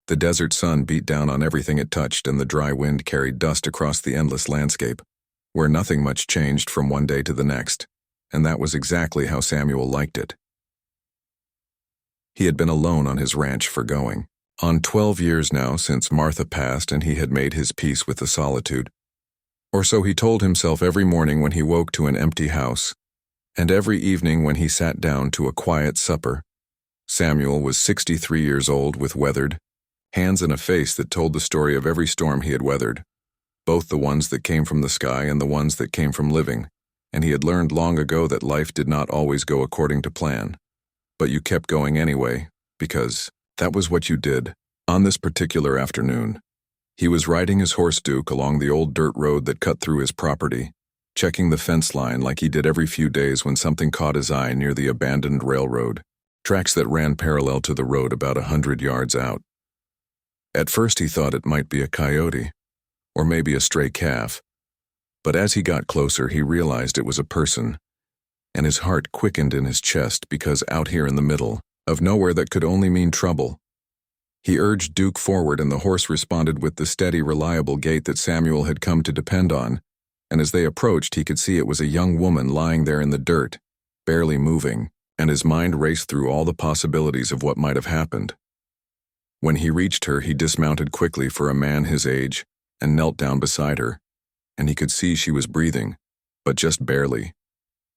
The desert sun beat down on everything it touched, and the dry wind carried dust across the endless landscape, where nothing much changed from one day to the next, and that was exactly how Samuel liked it. He had been alone on his ranch for going on 12 years now since Martha passed, and he had made his peace with the solitude. Or so he told himself every morning when he woke to an empty house, and every evening when he sat down to a quiet supper. Samuel was 63 years old, with weathered hands and a face that told the story of every storm he had weathered, both the ones that came from the sky and the ones that came from living, and he had learned long ago that life did not always go according to plan, but you kept going anyway, because that was what you did. On this particular afternoon, he was riding his horse Duke along the old dirt road that cut through his property, checking the fence line like he did every few days when something caught his eye near the abandoned railroad tracks that ran parallel to the road about 100 yards out. At first he thought it might be a coyote, or maybe a stray calf, but as he got closer he realized it was a person, and his heart quickened in his chest because out here in the middle of nowhere that could only mean trouble. He urged Duke forward, and the horse responded with the steady, reliable gait that Samuel had come to depend on, and as they approached he could see it was a young woman lying there in the dirt, barely moving, and his mind raced through all the possibilities of what might have happened. When he reached her, he dismounted quickly for a man his age and knelt down beside her, and he could see she was breathing, but just barely,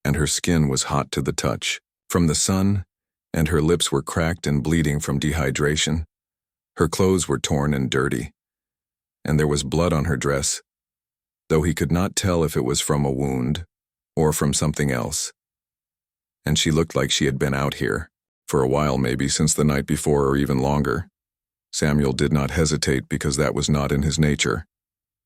and her skin was hot to the touch from the sun, and her lips were cracked and bleeding from dehydration. Her clothes were torn and dirty, and there was blood on her dress, though he could not tell if it was from a wound or from something else. And she looked like she had been out here for a while, maybe since the night before or even longer. Samuel did not hesitate because that was not in his nature,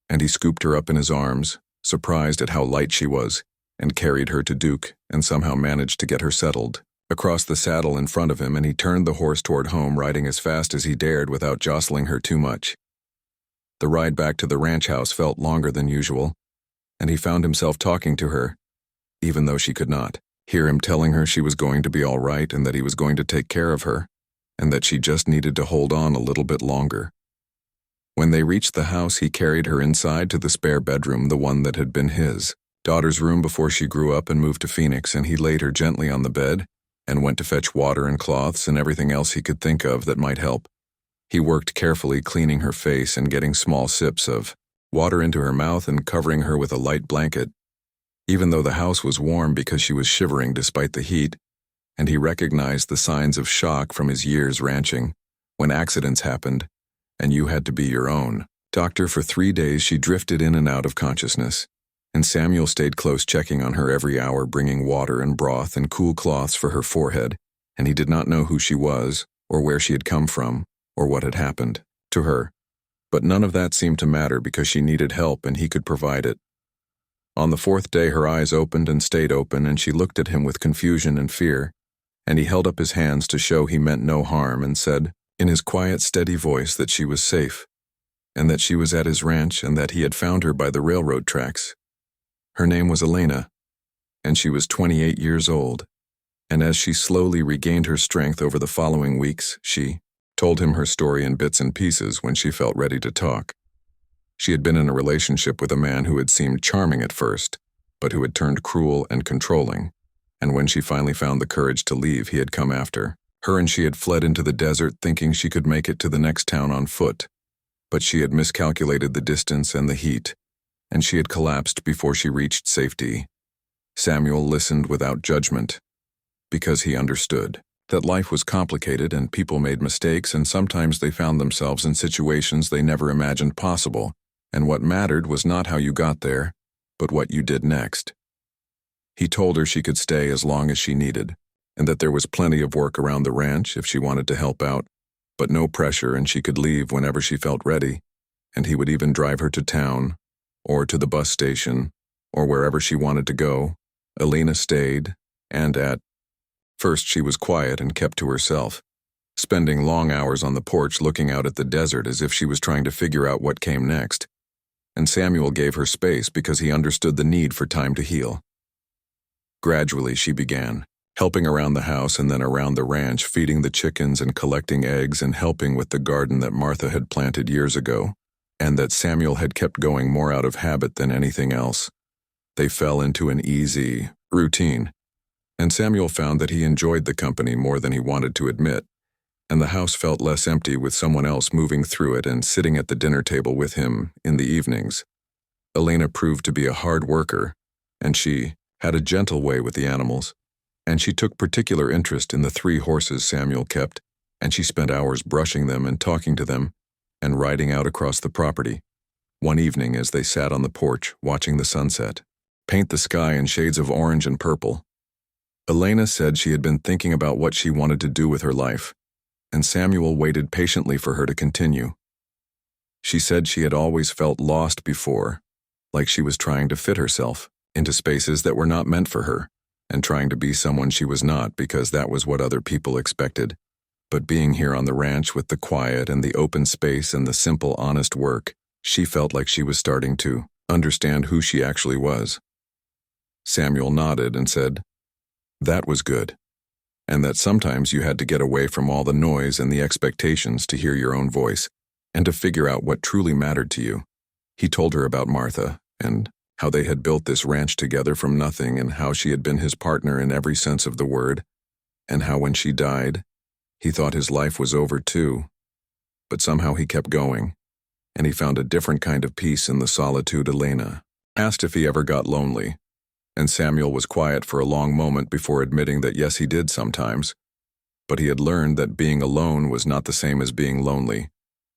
and he scooped her up in his arms, surprised at how light she was, and carried her to Duke and somehow managed to get her settled across the saddle in front of him, and he turned the horse toward home, riding as fast as he dared without jostling her too much. The ride back to the ranch house felt longer than usual, and he found himself talking to her, even though she could not hear him, telling her she was going to be all right and that he was going to take care of her, and that she just needed to hold on a little bit longer. When they reached the house, he carried her inside to the spare bedroom, the one that had been his daughter's room before she grew up and moved to Phoenix, and he laid her gently on the bed and went to fetch water and cloths and everything else he could think of that might help. He worked carefully, cleaning her face and getting small sips of water into her mouth and covering her with a light blanket, even though the house was warm because she was shivering despite the heat, and he recognized the signs of shock from his years ranching, when accidents happened, and you had to be your own doctor. For 3 days she drifted in and out of consciousness, and Samuel stayed close, checking on her every hour, bringing water and broth and cool cloths for her forehead, and he did not know who she was, or where she had come from, or what had happened to her. But none of that seemed to matter because she needed help and he could provide it. On the 4th day her eyes opened and stayed open, and she looked at him with confusion and fear, and he held up his hands to show he meant no harm and said, in his quiet, steady voice, that she was safe, and that she was at his ranch, and that he had found her by the railroad tracks. Her name was Elena, and she was 28 years old, and as she slowly regained her strength over the following weeks, she told him her story in bits and pieces when she felt ready to talk. She had been in a relationship with a man who had seemed charming at first, but who had turned cruel and controlling, and when she finally found the courage to leave, he had come after her, and she had fled into the desert thinking she could make it to the next town on foot, but she had miscalculated the distance and the heat, and she had collapsed before she reached safety. Samuel listened without judgment, because he understood that life was complicated and people made mistakes, and sometimes they found themselves in situations they never imagined possible, and what mattered was not how you got there, but what you did next. He told her she could stay as long as she needed, and that there was plenty of work around the ranch if she wanted to help out, but no pressure, and she could leave whenever she felt ready, and he would even drive her to town, or to the bus station, or wherever she wanted to go. Elena stayed, and at first she was quiet and kept to herself, spending long hours on the porch looking out at the desert as if she was trying to figure out what came next, and Samuel gave her space because he understood the need for time to heal. Gradually she began helping around the house and then around the ranch, feeding the chickens and collecting eggs and helping with the garden that Martha had planted years ago, and that Samuel had kept going more out of habit than anything else. They fell into an easy routine, and Samuel found that he enjoyed the company more than he wanted to admit, and the house felt less empty with someone else moving through it and sitting at the dinner table with him in the evenings. Elena proved to be a hard worker, and she had a gentle way with the animals, and she took particular interest in the 3 horses Samuel kept, and she spent hours brushing them and talking to them and riding out across the property. One evening, as they sat on the porch watching the sunset paint the sky in shades of orange and purple, Elena said she had been thinking about what she wanted to do with her life, and Samuel waited patiently for her to continue. She said she had always felt lost before, like she was trying to fit herself into spaces that were not meant for her, and trying to be someone she was not because that was what other people expected. But being here on the ranch with the quiet and the open space and the simple, honest work, she felt like she was starting to understand who she actually was. Samuel nodded and said, "That was good, and that sometimes you had to get away from all the noise and the expectations to hear your own voice and to figure out what truly mattered to you." He told her about Martha and how they had built this ranch together from nothing and how she had been his partner in every sense of the word, and how when she died, he thought his life was over too. But somehow he kept going, and he found a different kind of peace in the solitude. Elena asked if he ever got lonely, and Samuel was quiet for a long moment before admitting that yes, he did sometimes, but he had learned that being alone was not the same as being lonely,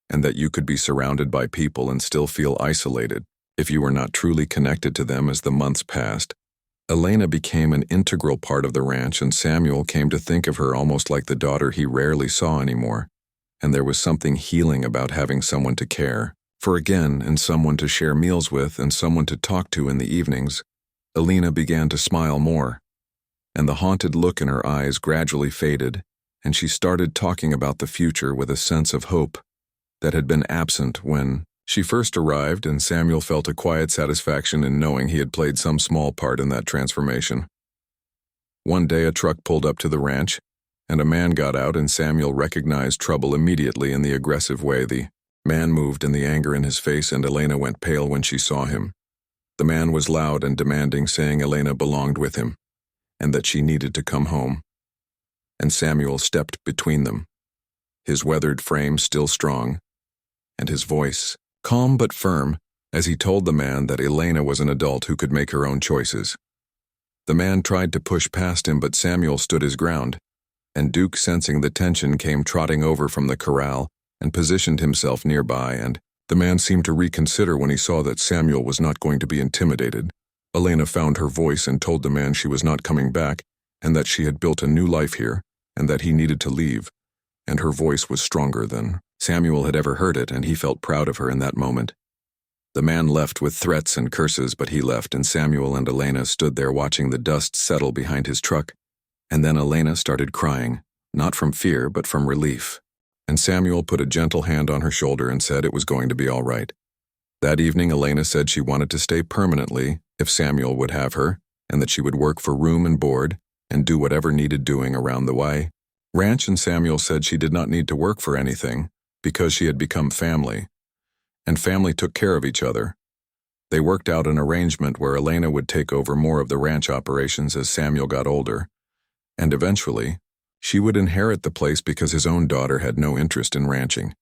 and that you could be surrounded by people and still feel isolated if you were not truly connected to them. As the months passed, Elena became an integral part of the ranch, and Samuel came to think of her almost like the daughter he rarely saw anymore, and there was something healing about having someone to care for again, and someone to share meals with, and someone to talk to in the evenings. Elena began to smile more, and the haunted look in her eyes gradually faded, and she started talking about the future with a sense of hope that had been absent when she first arrived, and Samuel felt a quiet satisfaction in knowing he had played some small part in that transformation. One day a truck pulled up to the ranch, and a man got out, and Samuel recognized trouble immediately in the aggressive way the man moved and the anger in his face, and Elena went pale when she saw him. The man was loud and demanding, saying Elena belonged with him, and that she needed to come home. And Samuel stepped between them, his weathered frame still strong, and his voice calm but firm, as he told the man that Elena was an adult who could make her own choices. The man tried to push past him, but Samuel stood his ground, and Duke, sensing the tension, came trotting over from the corral and positioned himself nearby, and the man seemed to reconsider when he saw that Samuel was not going to be intimidated. Elena found her voice and told the man she was not coming back, and that she had built a new life here, and that he needed to leave, and her voice was stronger than Samuel had ever heard it, and he felt proud of her in that moment. The man left with threats and curses, but he left, and Samuel and Elena stood there watching the dust settle behind his truck, and then Elena started crying, not from fear but from relief, and Samuel put a gentle hand on her shoulder and said it was going to be all right. That evening Elena said she wanted to stay permanently if Samuel would have her, and that she would work for room and board and do whatever needed doing around the ranch, and Samuel said she did not need to work for anything because she had become family, and family took care of each other. They worked out an arrangement where Elena would take over more of the ranch operations as Samuel got older, and eventually she would inherit the place because his own daughter had no interest in ranching,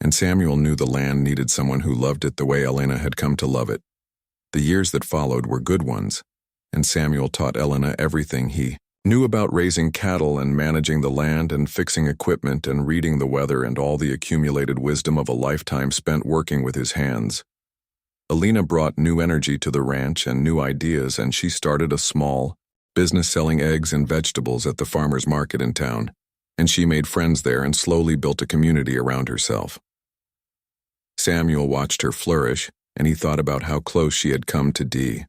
and Samuel knew the land needed someone who loved it the way Elena had come to love it. The years that followed were good ones, and Samuel taught Elena everything he knew about raising cattle and managing the land and fixing equipment and reading the weather, and all the accumulated wisdom of a lifetime spent working with his hands. Elena brought new energy to the ranch and new ideas, and she started a small business selling eggs and vegetables at the farmer's market in town, and she made friends there and slowly built a community around herself. Samuel watched her flourish, and he thought about how close she had come to Dee.